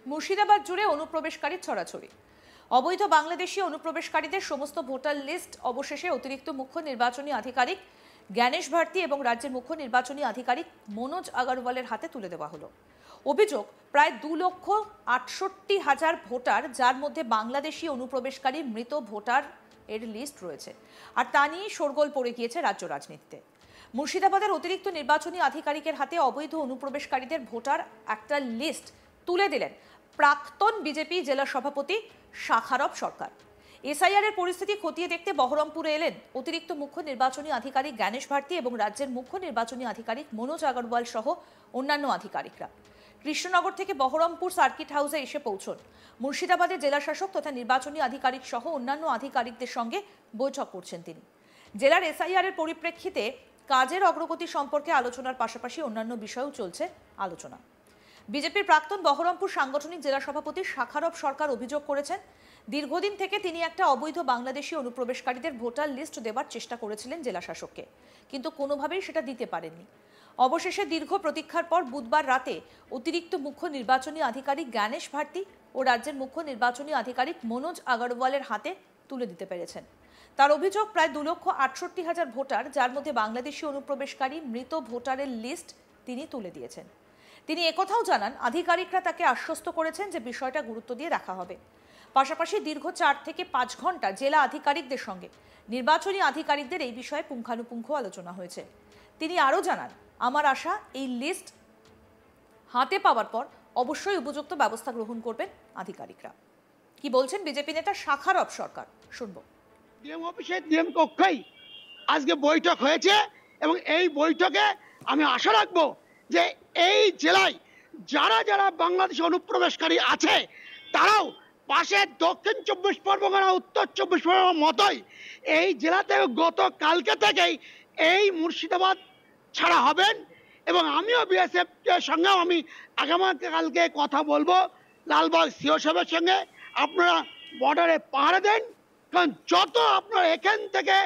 মুর্শিদাবাদ জুড়ে অনুপ্রবেশকারী ছড়াছড়ি। অবৈধ বাংলাদেশি অনুপ্রবেশকারীদের সমস্ত ভোটার লিস্ট অবশেষে অতিরিক্ত মুখ্য নির্বাচনী আধিকারিক জ্ঞানেশ ভারতী এবং রাজ্যের মুখ্য নির্বাচনী আধিকারিক মনোজ আগরওয়ালের হাতে তুলে দেওয়া হলো। অভিযোগ, প্রায় 2,68,000 ভোটার, যার মধ্যে বাংলাদেশি অনুপ্রবেশকারী মৃত ভোটার এর লিস্ট রয়েছে। আর তা নিয়ে শোরগোল পড়ে গিয়েছে রাজ্য রাজনীতিতে। মুর্শিদাবাদের অতিরিক্ত নির্বাচনী আধিকারিকের হাতে অবৈধ অনুপ্রবেশকারীদের ভোটার একটা লিস্ট তুলে দিলেন প্রাক্তন বিজেপি জেলা সভাপতি শাখারব সরকার। এসআইআর এর পরিস্থিতি খতিয়ে দেখতে বহরমপুরে এলেন অতিরিক্ত মুখ্য নির্বাচনী আধিকারিক জ্ঞানেশ ভারতী এবং রাজ্যের মুখ্য নির্বাচনী আধিকারিক মনোজ আগরওয়াল সহ অন্যান্য আধিকারিকরা। কৃষ্ণনগর থেকে বহরমপুর সার্কিট হাউসে এসে পৌঁছন মুর্শিদাবাদের জেলা শাসক তথা নির্বাচনী আধিকারিক সহ অন্যান্য আধিকারিকদের সঙ্গে বৈঠক করছেন তিনি। জেলার এসআইআর এর পরিপ্রেক্ষিতে কাজের অগ্রগতি সম্পর্কে আলোচনার পাশাপাশি অন্যান্য বিষয়েও চলছে আলোচনা। বিজেপির প্রাক্তন বহরমপুর সাংগঠনিক জেলা সভাপতি শাখারব সরকার অভিযোগ করেছেন, দীর্ঘদিন থেকে তিনি একটা অবৈধ বাংলাদেশি অনুপ্রবেশকারীদের ভোটার লিস্ট দেবার চেষ্টা করেছিলেন জেলা শাসককে, কিন্তু কোনোভাবেই সেটা দিতে পারেননি। অবশেষে দীর্ঘ প্রতীক্ষার পর বুধবার রাতে অতিরিক্ত মুখ্য নির্বাচনী আধিকারিক জ্ঞানেশ ভারতী ও রাজ্যের মুখ্য নির্বাচনী আধিকারিক মনোজ আগরওয়ালের হাতে তুলে দিতে পেরেছেন। তার অভিযোগ, প্রায় 2,68,000 ভোটার, যার মধ্যে বাংলাদেশি অনুপ্রবেশকারী মৃত ভোটারের লিস্ট তিনি তুলে দিয়েছেন। তিনি একথাও জানান, আধিকারিকরা তাকে আশ্বস্ত করেছেন যে বিষয়টা গুরুত্ব দিয়ে দেখা হবে। পাশাপাশি দীর্ঘ 4 থেকে 5 ঘন্টা জেলা আধিকারিকদের সঙ্গে নির্বাচনী আধিকারিকদের এই বিষয়ে পুঙ্খানুপুঙ্খ আলোচনা হয়েছে। তিনি আরও জানান, আমার আশা এই লিস্ট হাতে পাওয়ার পর অবশ্যই উপযুক্ত ব্যবস্থা গ্রহণ করবেন আধিকারিকরা। কি বলছেন বিজেপি নেতা শাখারব সরকার, শুনবো। ডিএম অফিসে ডিএম কক্ষেই আজকে বৈঠক হয়েছে এবং এই বৈঠকে আমি আশা রাখবো যে এই জেলায় যারা যারা বাংলাদেশি অনুপ্রবেশকারী আছে তারাও পাশে দক্ষিণ 24 পরগনা, উত্তর 24 পরগনার মতোই এই জেলাতে গতকালকে থেকেই এই মুর্শিদাবাদ ছাড়া হবেন। এবং আমিও বিএসএফ এর সঙ্গেও আমি আগামীকালকে কথা বলবো লালবাগ সিও সাহেবের সঙ্গে, আপনারা বর্ডারে পাহারা দেন। কারণ যত আপনার এখান থেকে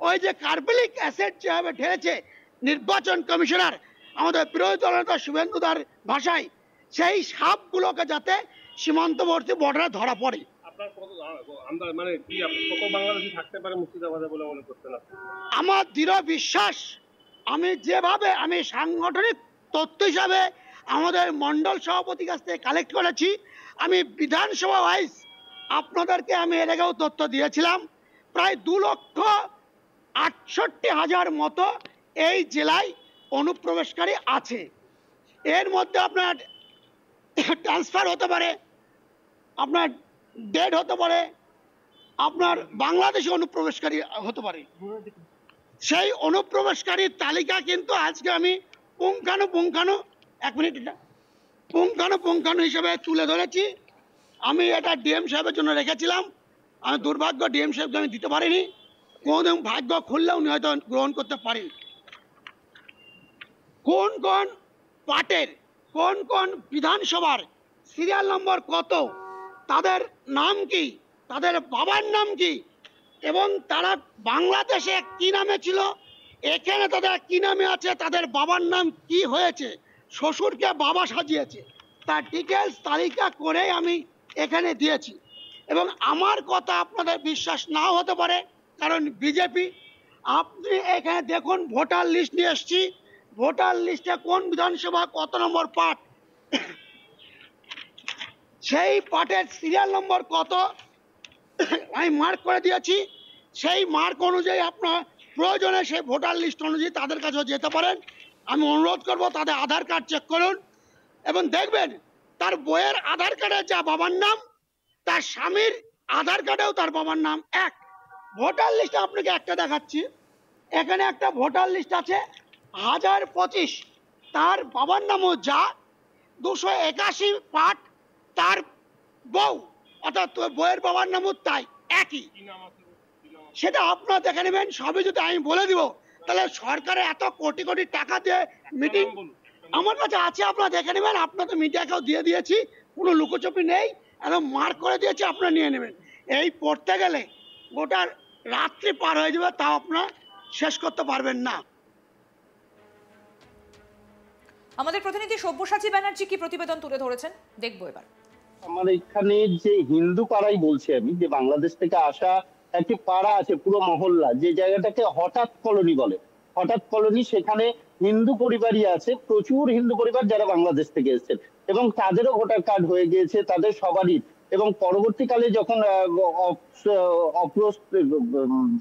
ওই যে কার্বলিক অ্যাসিড যেভাবে ঢেলেছে নির্বাচন কমিশনার আমাদের বিরোধী দলনেতা শুভেন্দুদার ভাষায়, সেই সাপগুলোকে যাতে সীমান্তবর্তী বর্ডারে ধরা পড়ে। আমার দৃঢ় বিশ্বাস, আমি যেভাবে আমি সাংগঠনিক তথ্য হিসাবে আমাদের মন্ডল সভাপতির কাছ থেকে কালেক্ট করেছি, আমি বিধানসভা ওয়াইজ আপনাদেরকে আমি এর আগেও তথ্য দিয়েছিলাম, প্রায় 2,68,000 মতো এই জেলায় অনুপ্রবেশকারী আছে। এর মধ্যে আপনার ট্রান্সফার হতে পারে, আপনার ডেড হতে পারে, আপনার বাংলাদেশি অনুপ্রবেশকারী হতে পারে। সেই অনুপ্রবেশকারীর তালিকা কিন্তু আজকে আমি পুঙ্খানু হিসেবে তুলে ধরেছি। আমি এটা ডিএম সাহেবের জন্য রেখেছিলাম, আমি দুর্ভাগ্য ডিএম সাহেবকে আমি দিতে পারিনি। কোনদিন ভাগ্য খুললেও উনি হয়তো গ্রহণ করতে পারেন। কোন কোন পার্টের কোন কোন বিধানসভার সিরিয়াল নম্বর কত, তাদের নাম কি, তাদের বাবার নাম কি, এবং তারা বাংলাদেশে কি নামে ছিল, এখানে তাদের কি নামে আছে, তাদের বাবার নাম কি হয়েছে, শ্বশুরকে বাবা সাজিয়েছে, তার ডিটেলস তালিকা করে আমি এখানে দিয়েছি। এবং আমার কথা আপনাদের বিশ্বাস নাও হতে পারে, কারণ বিজেপি। আপনি এখানে দেখুন, ভোটার লিস্ট নিয়ে এসছি, ভোটার লিস্টে কোন বিধানসভা কত নম্বর পার্ট, সেই পার্টের সিরিয়াল নম্বর কত আমি মার্ক করে দিয়েছি। সেই মার্ক অনুযায়ী আপনার প্রয়োজনে সেই ভোটার লিস্ট অনুযায়ী তাদের কাছেও যেতে পারেন। আমি অনুরোধ করব তাদের আধার কার্ড চেক করুন এবং দেখবেন তার বইয়ের আধার কার্ডে যা বাবার নাম, তার স্বামীর আধার কার্ডেও তার বাবার নাম এক। ভোটার লিস্ট আপনাকে একটা দেখাচ্ছি, এখানে একটা ভোটার লিস্ট আছে 1025, তার বাবার নামও যা, 281 পার্ট তার বউ, অর্থাৎ বইয়ের বাবার নামও তাই একই। সেটা আপনারা দেখে নেবেন। সবই যদি আমি বলে দিব তাহলে সরকারের এত কোটি কোটি টাকা দিয়ে মিটিং আমার কাছে আছে, আপনারা দেখে নেবেন। আপনাদের মিডিয়াকেও দিয়ে দিয়েছি, কোনো লুকোচুপি নেই, একদম মার্ক করে দিয়েছি, আপনারা নিয়ে নেবেন। এই পড়তে গেলে গোটা রাত্রি পার হয়ে যাবে, তাও আপনারা শেষ করতে পারবেন না। আমাদের প্রতিনিধি সব্যসাচী ব্যানার্জি কি প্রতিবেদন তুলে ধরেছেন, দেখবো এবার। আমার এখানে যে হিন্দু পাড়াই বলছি আমি, যে বাংলাদেশ থেকে আসা একটি পাড়া আছে, পুরো মহল্লা, যে জায়গাটাকে হঠাৎ কলোনি বলে। হঠাৎ কলোনি, সেখানে হিন্দু পরিবারই আছে, প্রচুর হিন্দু পরিবার যারা বাংলাদেশ থেকে এসেছেন, এবং তাদেরও ভোটার কার্ড হয়ে গিয়েছে, তাদের সবারই। এবং পরবর্তীকালে যখন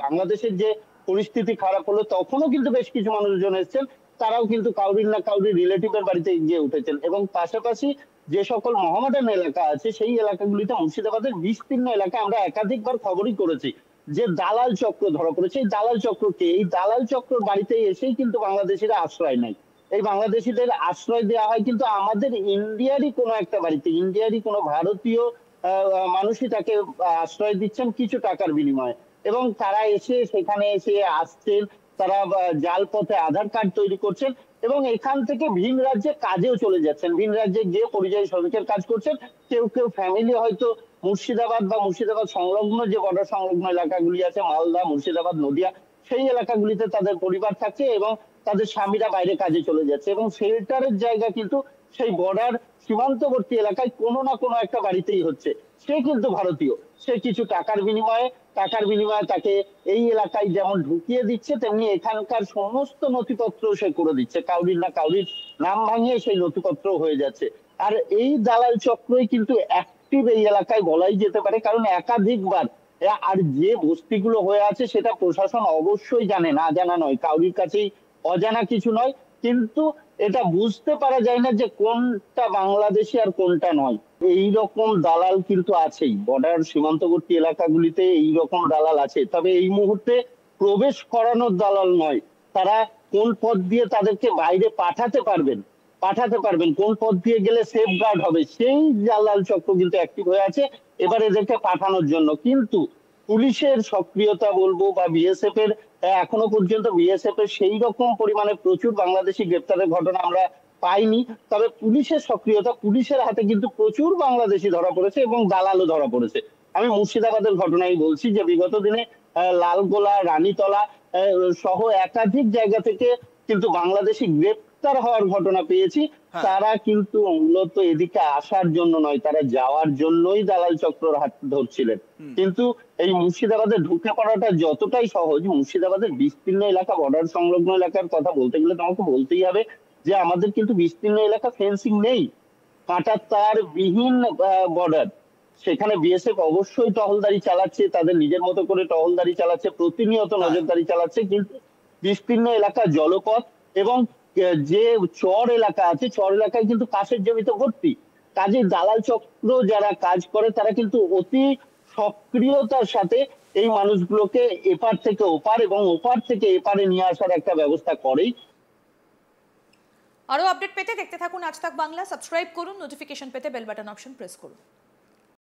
বাংলাদেশের যে পরিস্থিতি খারাপ হলো, তখনও কিন্তু বেশ কিছু মানুষজন এসেছেন, তারাও কিন্তু কাউরির না কাউরির রিলেটিভের বাড়িতে গিয়ে উঠেছেন। এবং পাশাপাশি যে সকল মহামেডান এলাকা আছে, সেই এলাকাগুলিতে, মুর্শিদাবাদের বিস্তীর্ণ এলাকায় আমরা একাধিকবার খবরই করেছি যে দালাল চক্র ধরা পড়েছে। এই দালাল চক্রকে, এই দালাল চক্র বাড়িতে এসেই কিন্তু বাংলাদেশিরা আশ্রয় নেয়। এই বাংলাদেশিদের আশ্রয় দেওয়া হয় কিন্তু আমাদের ইন্ডিয়ারই কোনো একটা বাড়িতে, ইন্ডিয়ারই কোনো ভারতীয় মানুষই তাকে আশ্রয় দিচ্ছেন কিছু টাকার বিনিময়ে। এবং তারা এসে, সেখানে এসে আসছেন, তারা জাল পথে আধার কার্ড তৈরি করছেন, এবং এখান থেকে ভিন রাজ্যে কাজেও চলে যাচ্ছেন, ভিন রাজ্যে গিয়ে পরিযায়ী শ্রমিকের কাজ করছেন। কেউ কেউ ফ্যামিলি হয়তো মুর্শিদাবাদ বা মুর্শিদাবাদ সংলগ্ন যে বর্ডার সংলগ্ন এলাকাগুলি আছে, মালদা, মুর্শিদাবাদ, নদিয়া, সেই এলাকাগুলিতে তাদের পরিবার থাকছে, এবং তাদের স্বামীরা বাইরে কাজে চলে যাচ্ছে। এবং শেল্টারের জায়গা কিন্তু সেই বর্ডার সীমান্তবর্তী এলাকায় কোনো না কোনো একটা বাড়িতেই হচ্ছে। সে কিন্তু ভারতীয়, সে কিছু টাকার বিনিময়ে তাকে এই এলাকায় যেমন ঢুকিয়ে দিচ্ছে, তেমনি এখানকার সমস্ত নথিপত্র সে করে দিচ্ছে, কাউরির না কাউরির নাম ভাঙিয়ে সেই নথিপত্র হয়ে যাচ্ছে। আর এই দালাল চক্রই কিন্তু অ্যাক্টিভ এই এলাকায় বলাই যেতে পারে, কারণ একাধিকবার, আর যে বস্তিগুলো হয়ে আছে সেটা প্রশাসন অবশ্যই জানে, না জানা নয়, কাউরির কাছেই অজানা কিছু নয়, কিন্তু এটা বুঝতে পারা যায় না যে কোনটা বাংলাদেশি আর কোনটা নয়। এই রকম দালাল কিন্তু আছেই, বর্ডার সীমান্তবর্তী এলাকাগুলিতে এই রকম দালাল আছে। তবে এই মুহূর্তে প্রবেশ করানোর দালাল নয়, তারা কোন পথ দিয়ে তাদেরকে বাইরে পাঠাতে পারবেন, কোন পথ দিয়ে গেলে সেফ গার্ড হবে, সেই দালাল চক্র কিন্তু অ্যাক্টিভ হয়ে আছে এবার এদেরকে পাঠানোর জন্য। কিন্তু পুলিশের সক্রিয়তা বলবো, বা বিএসএফ এর, এখনো পর্যন্ত বিএসএফ এর সেই রকম পরিমাণে প্রচুর বাংলাদেশি গ্রেপ্তারের ঘটনা আমরা পাইনি। তবে পুলিশের সক্রিয়তা, পুলিশের হাতে কিন্তু প্রচুর বাংলাদেশি ধরা পড়েছে, এবং দালালও ধরা পড়েছে। আমি মুর্শিদাবাদের ঘটনাই বলছি, যে বিগত দিনে লালগোলা, রানীতলা সহ একাধিক জায়গা থেকে কিন্তু বাংলাদেশি গ্রেপ্তার হওয়ার ঘটনা পেয়েছি। তারা কিন্তু মূলত এদিকে আসার জন্য নয়, তারা যাওয়ার জন্যই দালাল চক্রর হাত ধরছিলেন। কিন্তু এই মুর্শিদাবাদে ঢুকে পড়াটা যতটাই সহজ, মুর্শিদাবাদের বিস্তীর্ণ এলাকা, বর্ডার সংলগ্ন এলাকার কথা বলতে গেলে তো আমাকে বলতেই হবে যে আমাদের কিন্তু বিস্তীর্ণ এলাকা ফেন্সিং নেই, কাঁটার তার বিহীন বর্ডার। সেখানে বিএসএফ অবশ্যই টহলদারি চালাচ্ছে, তাদের নিজের মতো করে টহলদারি চালাচ্ছে, প্রতিনিয়ত নজরদারি চালাচ্ছে, কিন্তু বিস্তীর্ণ এলাকা জলপথ, এবং যে চর এলাকা আছে, চর এলাকায় কিন্তু কাশের জমিতে ভর্তি। কাজে দালাল চক্র যারা কাজ করে, তারা কিন্তু অতি সক্রিয়তার সাথে এই মানুষগুলোকে এপার থেকে ওপার এবং ওপার থেকে এপারে নিয়ে আসার একটা ব্যবস্থা করেই। আরো আপডেট পেতে দেখতে থাকুন আজ তাক বাংলা, সাবস্ক্রাইব করুন, নোটিফিকেশন পেতে বেল বাটন অপশন প্রেস করুন।